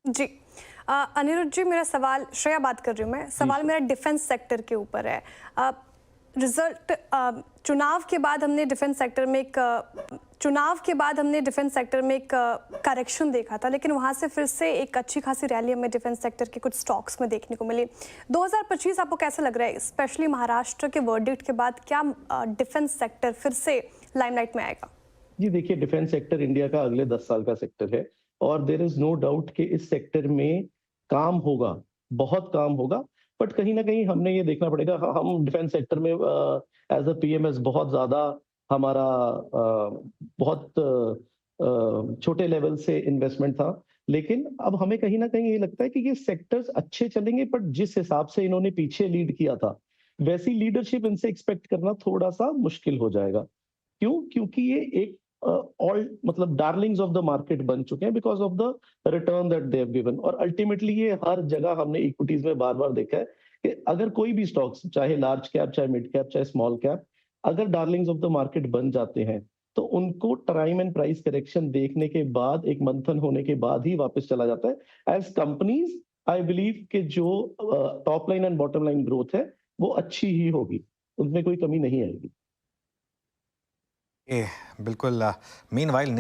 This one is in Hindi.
जी। अनिरुद्ध जी, मेरा सवाल, श्रेया बात कर रही हूँ मैं, सवाल मेरा डिफेंस सेक्टर के ऊपर है। रिजल्ट चुनाव के बाद हमने डिफेंस सेक्टर में एक करेक्शन देखा था, लेकिन वहाँ से फिर से एक अच्छी खासी रैली हमें डिफेंस सेक्टर के कुछ स्टॉक्स में देखने को मिली। 2025 आपको कैसा लग रहा है, स्पेशली महाराष्ट्र के वर्डिक्ट के बाद? क्या डिफेंस सेक्टर फिर से लाइमलाइट में आएगा? जी देखिए, डिफेंस सेक्टर इंडिया का अगले 10 साल का सेक्टर है और देयर इज़ नो डाउट कि इस सेक्टर में काम होगा, बहुत काम होगा। बट कहीं न कहीं हमने ये देखना पड़ेगा, हम डिफेंस सेक्टर में एज़ अ पीएमएस बहुत ज़्यादा हमारा बहुत छोटे लेवल से इन्वेस्टमेंट था। लेकिन अब हमें कहीं न कहीं ये लगता है कि ये सेक्टर्स अच्छे चलेंगे, बट जिस हिसाब से इन्होंने पीछे लीड किया था, वैसी लीडरशिप इनसे एक्सपेक्ट करना थोड़ा-सा मुश्किल हो जाएगा। क्यों? क्योंकि ये एक ऑल मतलब डार्लिंग्स ऑफ द मार्केट बन चुके हैं because of the return that they have given. और अल्टीमेटली ये हर जगह हमने इक्विटीज़ में बार-बार देखा है कि अगर कोई भी स्टॉक्स, चाहे लार्ज कैप, चाहे मिड कैप, चाहे स्मॉल कैप, अगर डार्लिंग्स ऑफ द मार्केट बन जाते हैं, तो उनको टाइम एंड प्राइस करेक्शन देखने के बाद, एक मंथन होने के बाद ही वापस चला जाता है। एज़ कंपनीज़, आई बिलीव कि जो top line and bottom line growth है, वो अच्छी ही होगी, उसमें कोई कमी नहीं आएगी। बिल्कुल। मीनवाइल